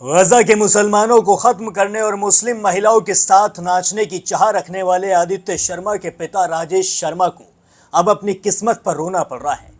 गजा के मुसलमानों को खत्म करने और मुस्लिम महिलाओं के साथ नाचने की चाह रखने वाले आदित्य शर्मा के पिता राजेश शर्मा को अब अपनी किस्मत पर रोना पड़ रहा है।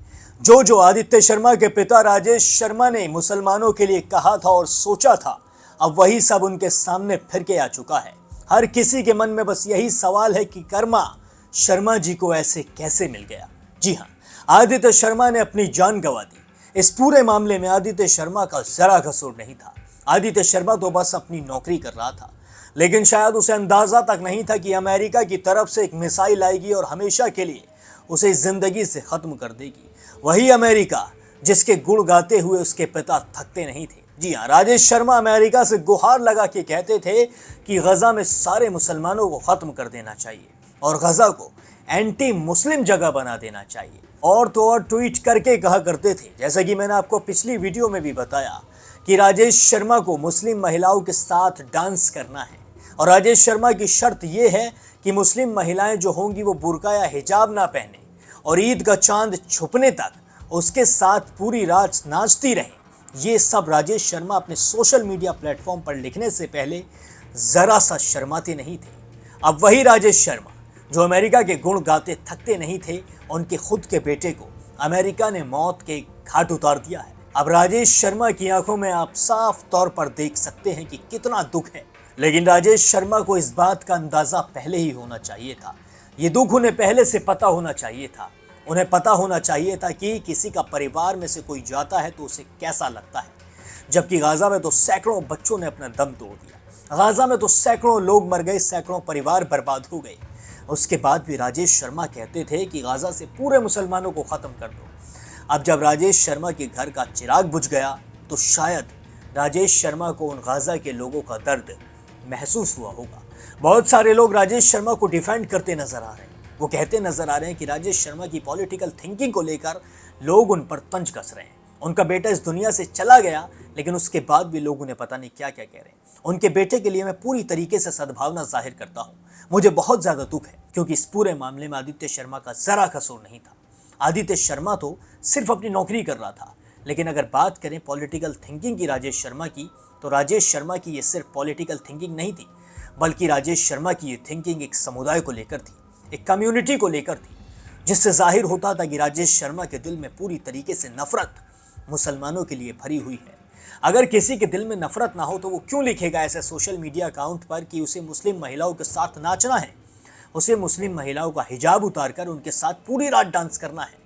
जो आदित्य शर्मा के पिता राजेश शर्मा ने मुसलमानों के लिए कहा था और सोचा था, अब वही सब उनके सामने फिर के आ चुका है। हर किसी के मन में बस यही सवाल है कि कर्मा शर्मा जी को ऐसे कैसे मिल गया। जी हाँ, आदित्य शर्मा ने अपनी जान गंवा दी। इस पूरे मामले में आदित्य शर्मा का जरा कसूर नहीं था। आदित्य शर्मा तो बस अपनी नौकरी कर रहा था, लेकिन शायद उसे अंदाजा तक नहीं था कि अमेरिका की तरफ से एक मिसाइल आएगी और हमेशा के लिए उसे जिंदगी से खत्म कर देगी। वही अमेरिका जिसके गुण गाते हुए उसके पिता थकते नहीं थे। जी हाँ, राजेश शर्मा अमेरिका से गुहार लगा के कहते थे कि गजा में सारे मुसलमानों को खत्म कर देना चाहिए और गजा को एंटी मुस्लिम जगह बना देना चाहिए। और तो और ट्वीट करके कहा करते थे, जैसा कि मैंने आपको पिछली वीडियो में भी बताया, कि राजेश शर्मा को मुस्लिम महिलाओं के साथ डांस करना है और राजेश शर्मा की शर्त यह है कि मुस्लिम महिलाएं जो होंगी वो बुर्का या हिजाब ना पहने और ईद का चांद छुपने तक उसके साथ पूरी रात नाचती रहें। ये सब राजेश शर्मा अपने सोशल मीडिया प्लेटफॉर्म पर लिखने से पहले जरा सा शर्माते नहीं थे। अब वही राजेश शर्मा जो अमेरिका के गुण गाते थकते नहीं थे, उनके खुद के बेटे को अमेरिका ने मौत के घाट उतार दिया है। अब राजेश शर्मा की आंखों में आप साफ तौर पर देख सकते हैं कि कितना दुख है, लेकिन राजेश शर्मा को इस बात का अंदाजा पहले ही होना चाहिए था। ये दुख उन्हें पहले से पता होना चाहिए था। उन्हें पता होना चाहिए था कि किसी का परिवार में से कोई जाता है तो उसे कैसा लगता है, जबकि गाजा में तो सैकड़ों बच्चों ने अपना दम तोड़ दिया। गाजा में तो सैकड़ों लोग मर गए, सैकड़ों परिवार बर्बाद हो गए। उसके बाद भी राजेश शर्मा कहते थे कि गाजा से पूरे मुसलमानों को खत्म कर दो। अब जब राजेश शर्मा के घर का चिराग बुझ गया तो शायद राजेश शर्मा को उन गाजा के लोगों का दर्द महसूस हुआ होगा। बहुत सारे लोग राजेश शर्मा को डिफेंड करते नजर आ रहे हैं। वो कहते नजर आ रहे हैं कि राजेश शर्मा की पॉलिटिकल थिंकिंग को लेकर लोग उन पर तंज कस रहे हैं। उनका बेटा इस दुनिया से चला गया, लेकिन उसके बाद भी लोग उन्हें पता नहीं क्या क्या कह रहे हैं। उनके बेटे के लिए मैं पूरी तरीके से सद्भावना जाहिर करता हूँ। मुझे बहुत ज्यादा दुख है क्योंकि इस पूरे मामले में आदित्य शर्मा का जरा कसूर नहीं था। आदित्य शर्मा तो सिर्फ अपनी नौकरी कर रहा था, लेकिन अगर बात करें पॉलिटिकल थिंकिंग की राजेश शर्मा की, तो राजेश शर्मा की ये सिर्फ पॉलिटिकल थिंकिंग नहीं थी, बल्कि राजेश शर्मा की ये थिंकिंग एक समुदाय को लेकर थी, एक कम्युनिटी को लेकर थी, जिससे जाहिर होता था कि राजेश शर्मा के दिल में पूरी तरीके से नफरत मुसलमानों के लिए भरी हुई है। अगर किसी के दिल में नफरत ना हो तो वो क्यों लिखेगा ऐसे सोशल मीडिया अकाउंट पर कि उसे मुस्लिम महिलाओं के साथ नाचना है, उसे मुस्लिम महिलाओं का हिजाब उतारकर उनके साथ पूरी रात डांस करना है।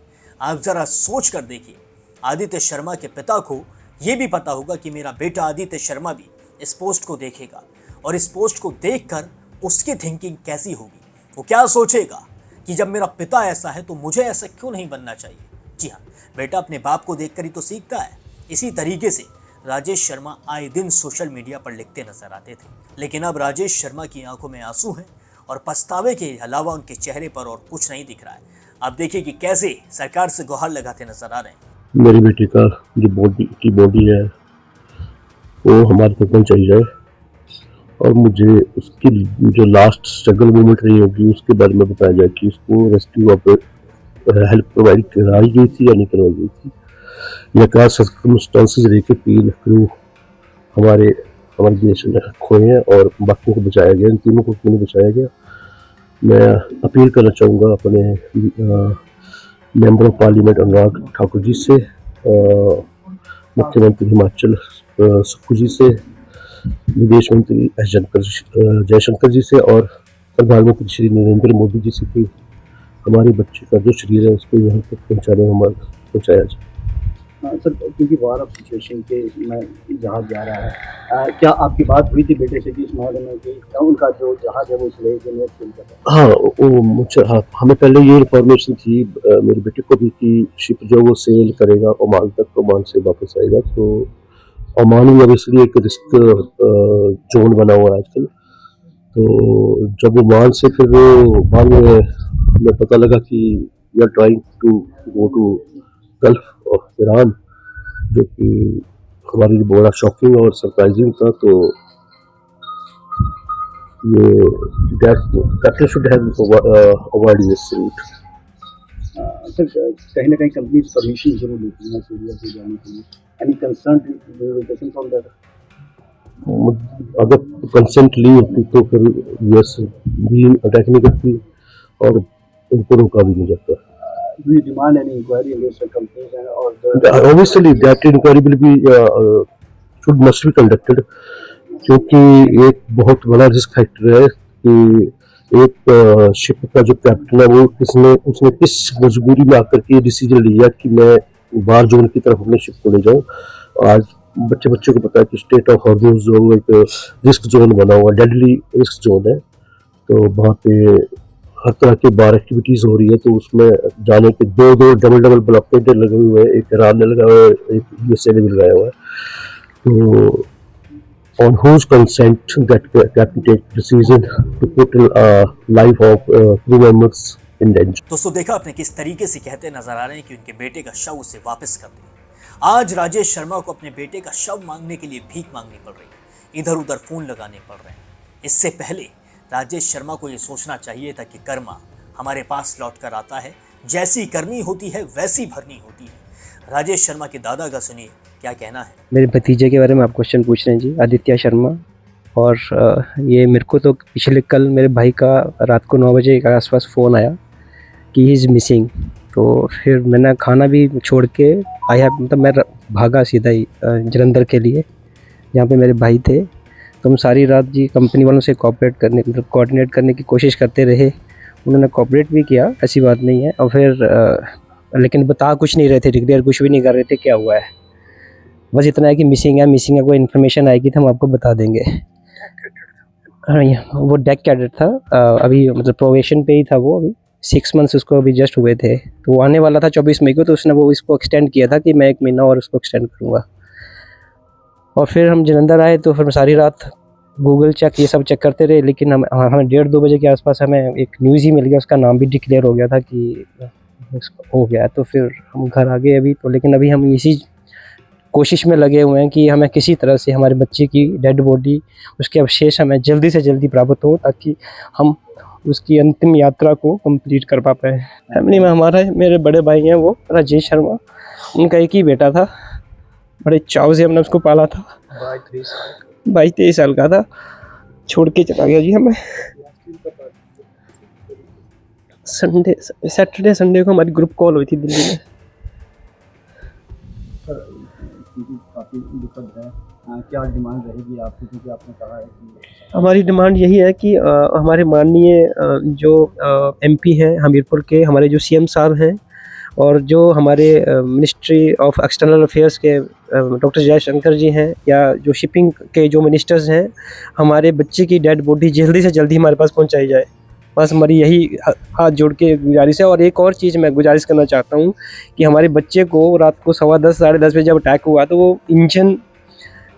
आप जरा सोच कर देखिए, आदित्य शर्मा के पिता को यह भी पता होगा कि मेरा बेटा आदित्य शर्मा भी इस पोस्ट को देखेगा और इस पोस्ट को देखकर उसकी थिंकिंग कैसी होगी। वो क्या सोचेगा कि जब मेरा पिता ऐसा है तो मुझे ऐसा क्यों नहीं बनना चाहिए। जी हाँ, बेटा अपने बाप को देखकर ही तो सीखता है। इसी तरीके से राजेश शर्मा आए दिन सोशल मीडिया पर लिखते नजर आते थे, लेकिन अब राजेश शर्मा की आंखों में आंसू हैं और पछतावे के अलावा उनके चेहरे पर और कुछ नहीं दिख रहा है। आप देखिए कि कैसे सरकार से गुहार लगाते नजर आ रहे हैं। मेरी बेटी का जो बॉडी है वो हमारे तक पहुंचाई जाए और मुझे उसकी जो लास्ट स्ट्रगल मूवमेंट रही होगी उसके बारे में बताया जाए कि उसको रेस्क्यू हेल्प प्रोवाइड कराई गई थी या नहीं करवाई गई थी, या क्या सर्कमस्टांसेस रहे कि 3 क्रू हमारे देश में खोए हैं और बाकियों को बचाया गया, इन तीनों को क्यों नहीं बचाया गया। मैं अपील करना चाहूँगा अपने member of parliament Anurag Thakur ji से, मुख्यमंत्री हिमाचल सुक्खू जी से, विदेश मंत्री जयशंकर जी से और प्रधानमंत्री श्री नरेंद्र मोदी जी से कि हमारे बच्चे का जो शरीर है उसको यहाँ तक पहुँचाया जाए। सर, क्योंकि वार ऑफ सिचुएशन के में जहाज जा रहा है, क्या आपकी बात हुई थी बेटे से कि इस मामले में कि उनका जो जहाज है वो इसलिए सेल कर रहा है? हाँ, हमें पहले ये इन्फॉर्मेशन थी मेरे बेटे को भी कि शिप जो वो सेल करेगा ओमान तक, ओमान से वापस आएगा। तो ओमान ही ऑब्वियसली एक रिस्क जोन बना हुआ है आजकल। तो जब ओमान से फिर वो बाद में हमें पता लगा कि we are trying to go to Gulf of Iran, जो कि हमारे लिए बड़ा शॉकिंग और सरप्राइजिंग था। तो ये captain should have avoided this route. Sir, कहीं ना कहीं कंपनी परमिशन जरूर लेती है सीरिया से जाने के लिए। Any concern from that? अगर कंसेंट ली होती तो फिर यूएस भी अटैक नहीं करती और उनको रोका भी नहीं जाता। Do you demand any inquiry in this companies and or the Obviously that inquiry will be must be conducted, क्योंकि एक बहुत बड़ा रिस्क फैक्टर है कि एक शिप का जो कैप्टन है वो उसने किस मजबूरी में आकर के डिसीजन लिया कि मैं वार जोन की तरफ अपने शिप को ले जाऊं। आज बच्चे को पता है कि स्टेट ऑफ हॉर्मोज जो एक रिस्क जोन बना हुआ, डेडली रिस्क जोन है, तो वहाँ पे हर तरह की बार एक्टिविटीज हो रही है, तो उसमें जाने के दो डबल ब्लॉकेट लगे हुए हैं, एक ईरान ने लगाया हुआ है, एक यूएसए ने भी लगाया हुआ है। तो on whose consent that captain take decision to put life of crew members in danger। दोस्तों देखा आपने किस तरीके से कहते नजर आ रहे हैं कि उनके बेटे का शव उसे वापस कर दें। आज राजेश शर्मा को अपने बेटे का शव मांगने के लिए भीख मांगनी पड़ रही है, इधर उधर फोन लगाने पड़ रहे हैं। इससे पहले राजेश शर्मा को ये सोचना चाहिए था कि कर्मा हमारे पास लौट कर आता है, जैसी करनी होती है वैसी भरनी होती है। राजेश शर्मा के दादा का सुनिए क्या कहना है। मेरे भतीजे के बारे में आप क्वेश्चन पूछ रहे हैं जी, आदित्य शर्मा। और ये मेरे को तो पिछले कल मेरे भाई का रात को 9 बजे के आसपास फ़ोन आया कि ही इज़ मिसिंग। तो फिर मैंने खाना भी छोड़ के आया, मतलब मैं भागा सीधा ही जलंधर के लिए जहाँ पे मेरे भाई थे। तो हम सारी रात जी कंपनी वालों से कोऑर्डिनेट करने की कोशिश करते रहे। उन्होंने कोऑपरेट भी किया, ऐसी बात नहीं है। और फिर लेकिन बता कुछ नहीं रहे थे, डिक्लेयर कुछ भी नहीं कर रहे थे क्या हुआ है। बस इतना है कि मिसिंग है, कोई इन्फॉर्मेशन आएगी तो हम आपको बता देंगे। हाँ, वो डेक कैडेट था, अभी मतलब प्रोवेशन पे ही था वो। अभी 6 मंथ्स उसको अभी जस्ट हुए थे, तो वो आने वाला था 24 मई को। तो उसने वो इसको एक्सटेंड किया था कि मैं 1 महीना और उसको एक्सटेंड करूँगा। और फिर हम जलंधर आए तो फिर सारी रात गूगल चेक ये सब चेक करते रहे, लेकिन हमें 1:30-2 बजे के आसपास हमें एक न्यूज़ ही मिल गया, उसका नाम भी डिक्लेयर हो गया था कि हो गया। तो फिर हम घर आ गए अभी तो, लेकिन अभी हम इसी कोशिश में लगे हुए हैं कि हमें किसी तरह से हमारे बच्चे की डेड बॉडी, उसके अवशेष हमें जल्दी से जल्दी प्राप्त हो, ताकि हम उसकी अंतिम यात्रा को कंप्लीट कर पा पाए। फैमिली में मेरे बड़े भाई हैं वो राजेश शर्मा, उनका एक ही बेटा था, बड़े चाव से हमने उसको पाला था। 22-23 साल का था, छोड़ के चला गया जी हमें। सैटरडे संडे को हमारी ग्रुप कॉल हुई थी दिल्ली में। काफ़ी दुखद है, क्या डिमांड रहेगी आपकी, क्योंकि आपने कहा है कि हमारी डिमांड यही है कि हमारे माननीय जो एमपी हैं हमीरपुर के, हमारे जो सीएम साहब हैं, और जो हमारे मिनिस्ट्री ऑफ एक्सटर्नल अफेयर्स के डॉक्टर जयशंकर जी हैं, या जो शिपिंग के जो मिनिस्टर्स हैं, हमारे बच्चे की डेड बॉडी जल्दी से जल्दी हमारे पास पहुंचाई जाए। बस हमारी यही हाथ जोड़ के गुजारिश है। और एक और चीज़ मैं गुजारिश करना चाहता हूँ कि हमारे बच्चे को रात को 10:15 साढ़े 10 बजे जब अटैक हुआ, तो वो इंजन,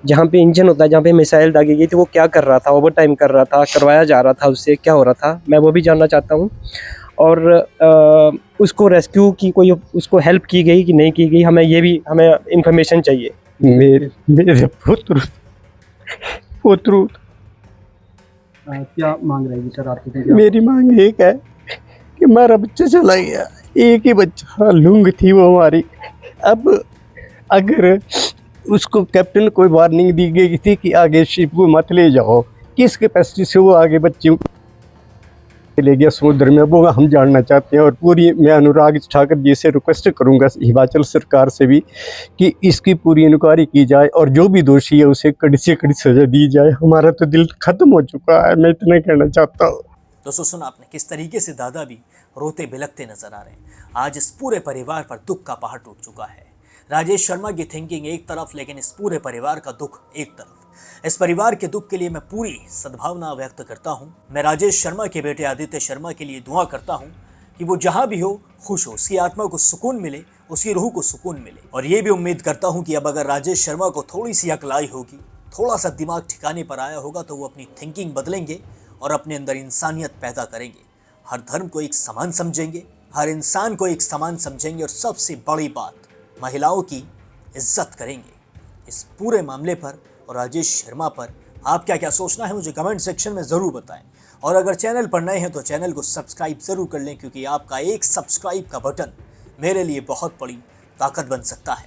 जहाँ पे इंजन होता है, जहाँ पे मिसाइल दागी गई थी, वो क्या कर रहा था, ओवर टाइम कर रहा था, करवाया जा रहा था, उससे क्या हो रहा था, मैं वो भी जानना चाहता हूँ। और उसको रेस्क्यू की कोई उसको हेल्प की गई कि नहीं की गई, हमें इंफॉर्मेशन चाहिए। मेरे पुत्र क्या मांग रहेगी सर आपकी? मेरी मांग एक है कि हमारा बच्चा चला गया, एक ही बच्चा लूंग थी वो हमारी। अब अगर उसको कैप्टन कोई वार्निंग दी गई थी कि आगे शिप को मत ले जाओ, किस कैपेसिटी से वो आगे बच्चों को ले गया समुद्र में, वो हम जानना चाहते हैं। और पूरी मैं अनुराग ठाकुर जी से रिक्वेस्ट करूंगा, हिमाचल सरकार से भी, कि इसकी पूरी इंक्वायरी की जाए और जो भी दोषी है उसे कड़ी से कड़ी सजा दी जाए। हमारा तो दिल खत्म हो चुका है, मैं इतना कहना चाहता हूँ। दोस्तों सुना आपने किस तरीके से दादा भी रोते बिलखते नजर आ रहे हैं। आज इस पूरे परिवार पर दुख का पहाड़ टूट चुका है। राजेश शर्मा की थिंकिंग एक तरफ, लेकिन इस पूरे परिवार का दुख एक तरफ। इस परिवार के दुख के लिए मैं पूरी सद्भावना व्यक्त करता हूं। मैं राजेश शर्मा के बेटे आदित्य शर्मा के लिए दुआ करता हूं कि वो जहां भी हो खुश हो, उसकी आत्मा को सुकून मिले, उसकी रूह को सुकून मिले। और ये भी उम्मीद करता हूं कि अब अगर राजेश शर्मा को थोड़ी सी अक्ल आई होगी, थोड़ा सा दिमाग ठिकाने पर आया होगा, तो वो अपनी थिंकिंग बदलेंगे और अपने अंदर इंसानियत पैदा करेंगे। हर धर्म को एक समान समझेंगे, हर इंसान को एक समान समझेंगे, और सबसे बड़ी बात, महिलाओं की इज्जत करेंगे। इस पूरे मामले पर और राजेश शर्मा पर आप क्या क्या सोचना है मुझे कमेंट सेक्शन में ज़रूर बताएं। और अगर चैनल पर नए हैं तो चैनल को सब्सक्राइब ज़रूर कर लें, क्योंकि आपका एक सब्सक्राइब का बटन मेरे लिए बहुत बड़ी ताकत बन सकता है।